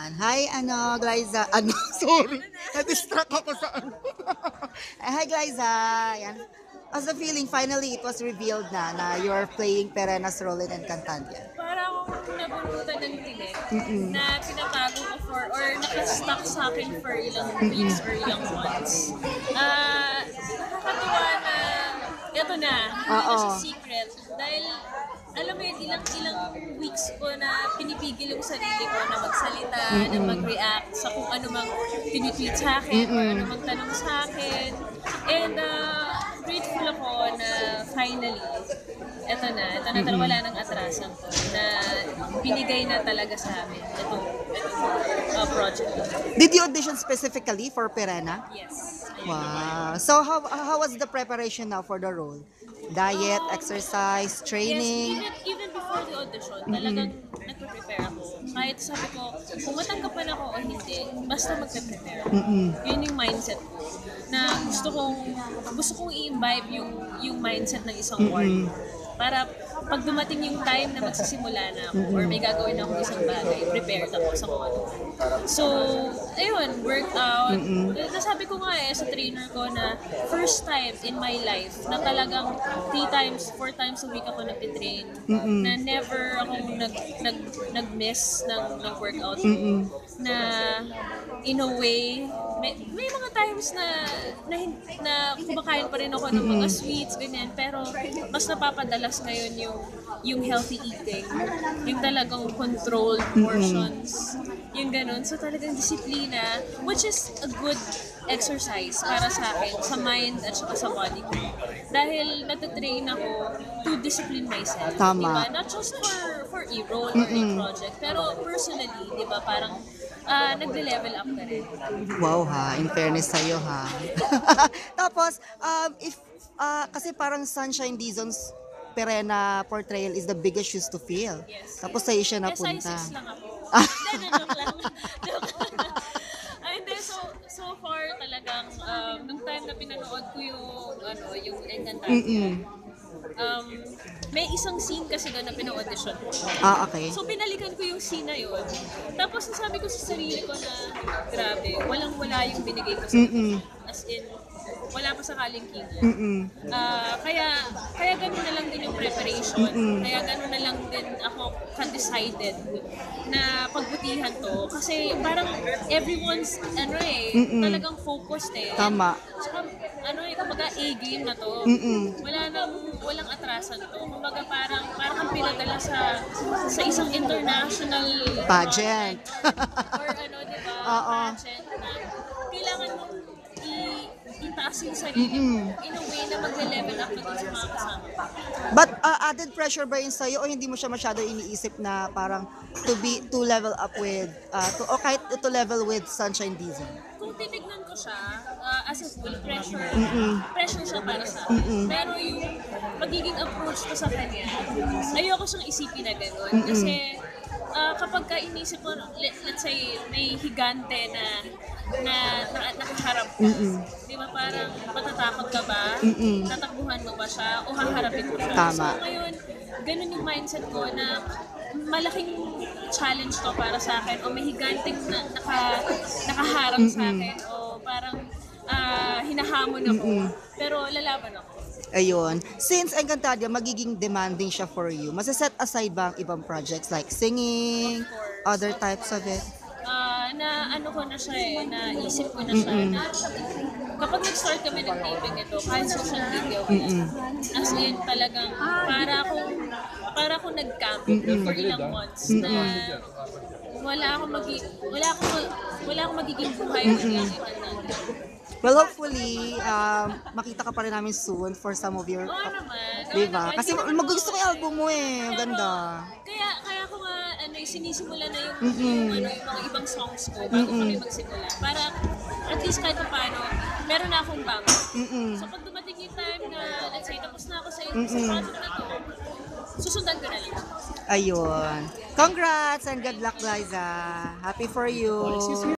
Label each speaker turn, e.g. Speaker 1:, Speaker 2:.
Speaker 1: Ayan. Hi, Glyza. Sorry. Na-distract ako sa Hi, Glyza. Ayan. How's the feeling? Finally, it was revealed na you're playing Perena's role in Encantadia.
Speaker 2: Para akong nabunutan ng tinik na pinatago ko or nakastuck sa akin for ilang weeks or ilang months. Nakakatuwa na ito na, hindi na siya secret. Dahil alam mo yun, ilang weeks ko na pinipigil yung sarili ko na magsalita, na mag-react sa kung ano mang tinitweet sa akin or ano mang tanong sa akin. And grateful ako na finally, ito na wala nang atrasan ko, na binigay na talaga sa amin itong project.
Speaker 1: Did you audition specifically for Perena?
Speaker 2: Yes.
Speaker 1: Wow. So how was the preparation now for the role? Diet, exercise, training?
Speaker 2: Yes, even before the audition, talagang nagpe-prepare ako. Kahit sabi ko, kung matanggapin ako o hindi, basta magpe-prepare ako. Yun yung mindset ko. Na gusto kong i-imbibe yung mindset ng isang warrior. Para pag dumating yung time na magsisimula na ako or may gagawin akong isang bagay, prepared ako sa kung ano. So, ayun, worked out. Nasabi ko nga sa trainer ko na first time in my life na talagang 3 times, 4 times a week ako nagtitrain. Na never akong nag-miss ng workout. Na in a way, may mga times na kumakain pa rin ako ng mga sweets, ganyan. Pero mas napapadalas ngayon yung healthy eating, yung talagang controlled portions, yung ganun. So talagang disiplina, which is a good exercise para sa akin, sa mind at saka sa body ko. Dahil natatrain ako to discipline myself.
Speaker 1: Tama.
Speaker 2: Diba? Not just for a role or a project, pero personally, diba, parang nagle-level up ka rin.
Speaker 1: Wow ha, in fairness sa'yo ha. Tapos, kasi parang Sunshine Dizon's Perena portrayal is the biggest shoes to fill.
Speaker 2: Yes.
Speaker 1: Tapos sa'yo siya napunta.
Speaker 2: Size 6 lang ako. Hindi, joke lang. Hindi, so far talagang, nung time na pinanood ko yung Encantadia, may isang scene kasi doon na pina-audition ko.
Speaker 1: Okay.
Speaker 2: So binalikan ko yung scene na yun. Tapos nasabi ko sa sarili ko na, grabe, walang-wala yung binigay ko sa akin. As in, wala pa sakaling kingdom. Kaya ganun na lang din yung preparation. Kaya ganun na lang din ako ka-decided na pagbutihan to. Kasi parang everyone's, talagang focused eh.
Speaker 1: Tama.
Speaker 2: Saka, kumbaga A-game na to. Walang atrasan to. Kumbaga parang kang pinadala sa isang international
Speaker 1: pageant.
Speaker 2: Or diba? Pageant na kailangan mong itaas yung sarili in a way na magle-level up na din sa mga kasama.
Speaker 1: But added pressure ba yun sa'yo o hindi mo siya masyado iniisip na parang to level up with, o kahit to level with Sunshine Dizon?
Speaker 2: Kung titignan ko siya as a full pressure siya para sa akin. Pero yung magiging approach ko sa kanya, ayoko siyang isipin na gano'n. Kasi kapag ka inisip mo, let's say, may higante na nakaharap ka, di ba parang matatakot ka ba? Tatakbuhan mo ba siya o haharapin mo siya?
Speaker 1: Tama.
Speaker 2: So ngayon, ganun yung mindset ko na malaking challenge to para sa akin o may higanteng nakaharap sa akin o parang hinahamon ako pero lalaban ako.
Speaker 1: Ayun. Since Encantadia, magiging demanding siya for you, masaset aside ba ang ibang projects like singing, other types of it?
Speaker 2: Ko na siya naisip ko na siya na kapag nag-start kami ng taping ito, kahit social media as in talagang para akong nag-camp for ilang months na wala akong magiging buhay ng
Speaker 1: Well, hopefully, makita ka pa rin namin soon for some of your... Diba? Kasi magugusto ko yung album mo eh. Ang ganda.
Speaker 2: Kaya ko nga, sinisimulan na yung mga ibang songs ko bago kami magsimula. Para at least kahit paano, meron na akong bago. So pag dumating yung time na, let's say, tapos na ako sa project na to, susundan ko na lang.
Speaker 1: Ayun. Congrats and good luck, Liza. Happy for you.